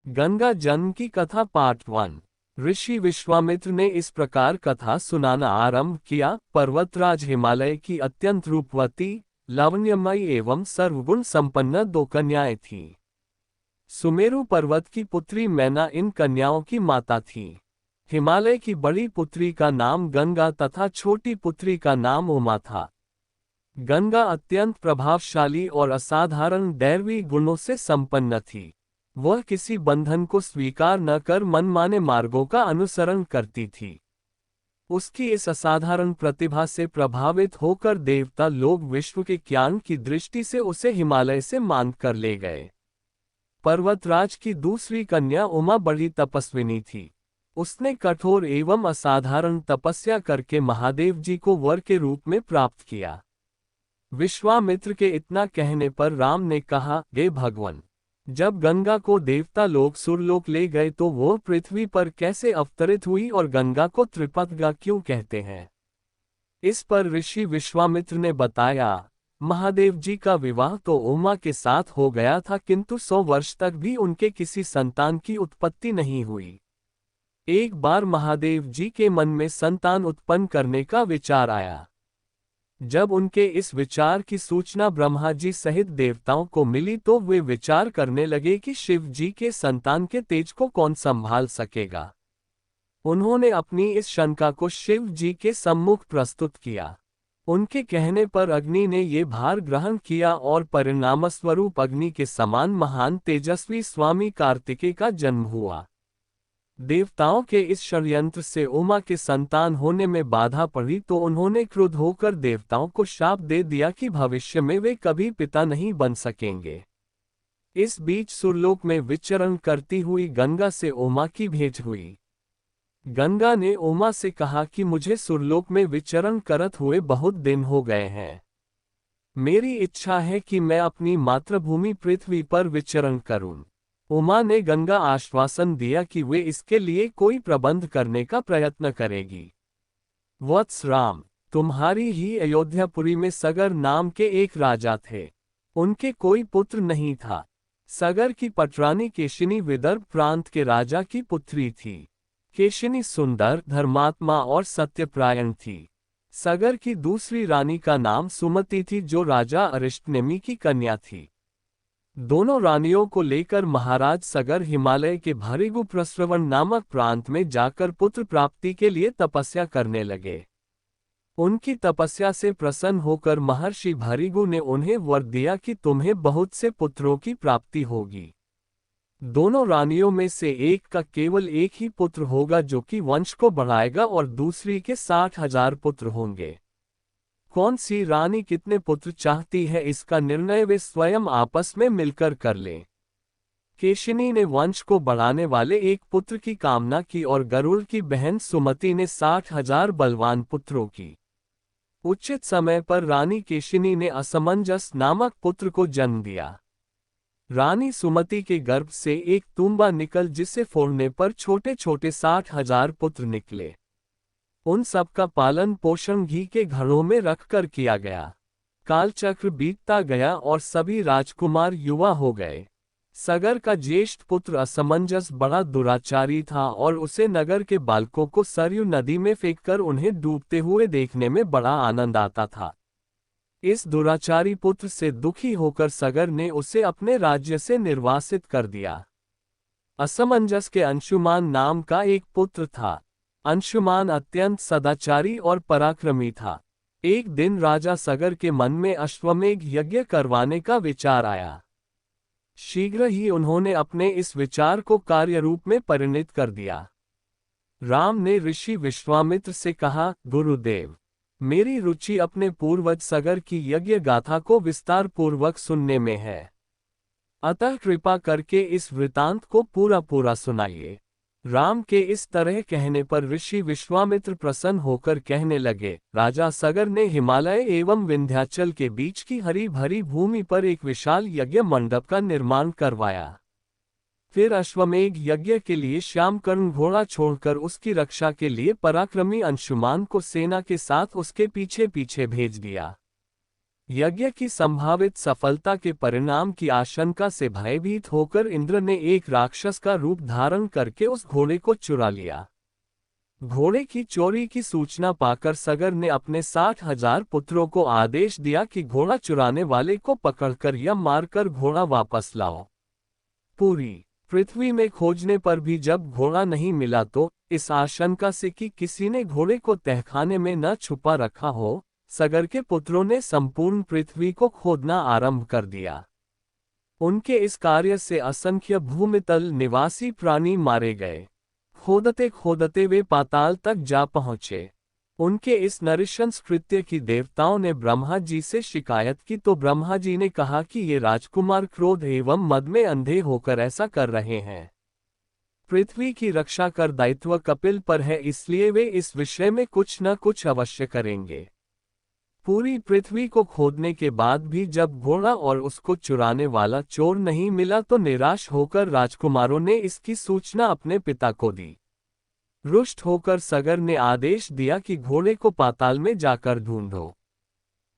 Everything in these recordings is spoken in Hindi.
गंगा जन्म की कथा पार्ट 1। ऋषि विश्वामित्र ने इस प्रकार कथा सुनाना आरंभ किया। पर्वतराज हिमालय की अत्यंत रूपवती, लावण्यमयी एवं सर्वगुण संपन्न दो कन्याएं थीं। सुमेरु पर्वत की पुत्री मैना इन कन्याओं की माता थी। हिमालय की बड़ी पुत्री का नाम गंगा तथा छोटी पुत्री का नाम उमा था। गंगा अत्यंत प्रभावशाली और असाधारण दैवी गुणों से संपन्न थी। वह किसी बंधन को स्वीकार न कर मनमाने मार्गों का अनुसरण करती थी। उसकी इस असाधारण प्रतिभा से प्रभावित होकर देवता लोग विश्व के ज्ञान की दृष्टि से उसे हिमालय से मान कर ले गए। पर्वतराज की दूसरी कन्या उमा बड़ी तपस्विनी थी। उसने कठोर एवं असाधारण तपस्या करके महादेव जी को वर के रूप में प्राप्त किया। विश्वामित्र के इतना कहने पर राम ने कहा, हे भगवान, जब गंगा को देवता लोग सुरलोक ले गए तो वो पृथ्वी पर कैसे अवतरित हुई और गंगा को त्रिपथगा क्यों कहते हैं? इस पर ऋषि विश्वामित्र ने बताया, महादेव जी का विवाह तो उमा के साथ हो गया था, किंतु 100 वर्ष तक भी उनके किसी संतान की उत्पत्ति नहीं हुई। एक बार महादेव जी के मन में संतान उत्पन्न करने का विचार आया। जब उनके इस विचार की सूचना ब्रह्मा जी सहित देवताओं को मिली तो वे विचार करने लगे कि शिव जी के संतान के तेज को कौन संभाल सकेगा। उन्होंने अपनी इस शंका को शिव जी के सम्मुख प्रस्तुत किया। उनके कहने पर अग्नि ने ये भार ग्रहण किया और परिणामस्वरूप अग्नि के समान महान तेजस्वी स्वामी कार्तिकेय का जन्म हुआ। देवताओं के इस षड्यंत्र से उमा के संतान होने में बाधा पड़ी तो उन्होंने क्रुद्ध होकर देवताओं को शाप दे दिया कि भविष्य में वे कभी पिता नहीं बन सकेंगे। इस बीच सुरलोक में विचरण करती हुई गंगा से उमा की भेंट हुई। गंगा ने उमा से कहा कि मुझे सुरलोक में विचरण करत हुए बहुत दिन हो गए हैं। मेरी इच्छा है कि मैं अपनी मातृभूमि पृथ्वी पर विचरण करूं। उमा ने गंगा आश्वासन दिया कि वे इसके लिए कोई प्रबंध करने का प्रयत्न करेगी। वत्स राम, तुम्हारी ही अयोध्यापुरी में सगर नाम के एक राजा थे। उनके कोई पुत्र नहीं था। सगर की पटरानी केशिनी विदर्भ प्रांत के राजा की पुत्री थी। केशिनी सुंदर, धर्मात्मा और सत्यप्रायण थी। सगर की दूसरी रानी का नाम सुमति थी, जो राजा अरिष्टनेमि की कन्या थी। दोनों रानियों को लेकर महाराज सगर हिमालय के भृगु प्रस्रवण नामक प्रांत में जाकर पुत्र प्राप्ति के लिए तपस्या करने लगे। उनकी तपस्या से प्रसन्न होकर महर्षि भृगु ने उन्हें वर दिया कि तुम्हें बहुत से पुत्रों की प्राप्ति होगी। दोनों रानियों में से एक का केवल एक ही पुत्र होगा जो कि वंश को बढ़ाएगा और दूसरी के 60,000 पुत्र होंगे। कौन सी रानी कितने पुत्र चाहती है, इसका निर्णय वे स्वयं आपस में मिलकर कर लें। केशिनी ने वंश को बढ़ाने वाले एक पुत्र की कामना की और गरुड़ की बहन सुमति ने 60,000 बलवान पुत्रों की। उचित समय पर रानी केशिनी ने असमंजस नामक पुत्र को जन्म दिया। रानी सुमति के गर्भ से एक तुंबा निकल जिसे फोड़ने पर छोटे छोटे 60,000 पुत्र निकले। उन सब का पालन पोषण घी के घड़ों में रखकर किया गया। कालचक्र बीतता गया और सभी राजकुमार युवा हो गए। सगर का ज्येष्ठ पुत्र असमंजस बड़ा दुराचारी था और उसे नगर के बालकों को सरयू नदी में फेंककर उन्हें डूबते हुए देखने में बड़ा आनंद आता था। इस दुराचारी पुत्र से दुखी होकर सगर ने उसे अपने राज्य से निर्वासित कर दिया। असमंजस के अंशुमान नाम का एक पुत्र था। अंशुमान अत्यंत सदाचारी और पराक्रमी था। एक दिन राजा सगर के मन में अश्वमेघ यज्ञ करवाने का विचार आया। शीघ्र ही उन्होंने अपने इस विचार को कार्य रूप में परिणत कर दिया। राम ने ऋषि विश्वामित्र से कहा, गुरुदेव, मेरी रुचि अपने पूर्वज सगर की यज्ञ गाथा को विस्तार पूर्वक सुनने में है। अतः कृपा करके इस वृतांत को पूरा पूरा सुनाइए। राम के इस तरह कहने पर ऋषि विश्वामित्र प्रसन्न होकर कहने लगे, राजा सगर ने हिमालय एवं विंध्याचल के बीच की हरी भरी भूमि पर एक विशाल यज्ञ मंडप का निर्माण करवाया। फिर अश्वमेघ यज्ञ के लिए श्यामकर्ण घोड़ा छोड़कर उसकी रक्षा के लिए पराक्रमी अंशुमान को सेना के साथ उसके पीछे पीछे भेज दिया। यज्ञ की संभावित सफलता के परिणाम की आशंका से भयभीत होकर इंद्र ने एक राक्षस का रूप धारण करके उस घोड़े को चुरा लिया। घोड़े की चोरी की सूचना पाकर सगर ने अपने 60,000 पुत्रों को आदेश दिया कि घोड़ा चुराने वाले को पकड़कर या मारकर घोड़ा वापस लाओ। पूरी पृथ्वी में खोजने पर भी जब घोड़ा नहीं मिला तो, इस आशंका से कि किसी ने घोड़े को तहखाने में न छुपा रखा हो, सगर के पुत्रों ने संपूर्ण पृथ्वी को खोदना आरंभ कर दिया। उनके इस कार्य से असंख्य भूमितल निवासी प्राणी मारे गए। खोदते खोदते वे पाताल तक जा पहुंचे। उनके इस नृशंस कृत्य की देवताओं ने ब्रह्मा जी से शिकायत की तो ब्रह्मा जी ने कहा कि ये राजकुमार क्रोध एवं मद में अंधे होकर ऐसा कर रहे हैं। पृथ्वी की रक्षा कर दायित्व कपिल पर है, इसलिए वे इस विषय में कुछ न कुछ अवश्य करेंगे। पूरी पृथ्वी को खोदने के बाद भी जब घोड़ा और उसको चुराने वाला चोर नहीं मिला तो निराश होकर राजकुमारों ने इसकी सूचना अपने पिता को दी। रुष्ट होकर सगर ने आदेश दिया कि घोड़े को पाताल में जाकर ढूंढो।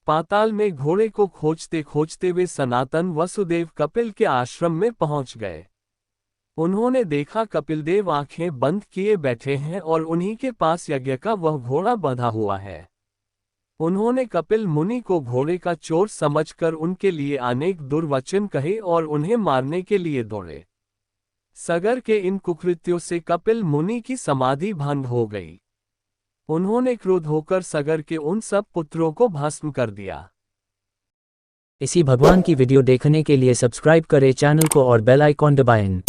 पाताल में घोड़े को खोजते खोजते वे सनातन वसुदेव कपिल के आश्रम में पहुंच गए। उन्होंने देखा कपिलदेव आंखें बंद किए बैठे हैं और उन्हीं के पास यज्ञ का वह घोड़ा बंधा हुआ है। उन्होंने कपिल मुनि को घोड़े का चोर समझकर उनके लिए अनेक दुर्वचन कहे और उन्हें मारने के लिए दौड़े। सगर के इन कुकृत्यों से कपिल मुनि की समाधि भंग हो गई। उन्होंने क्रोध होकर सगर के उन सब पुत्रों को भस्म कर दिया। इसी भगवान की वीडियो देखने के लिए सब्सक्राइब करें चैनल को और बेल आइकॉन दबाएं।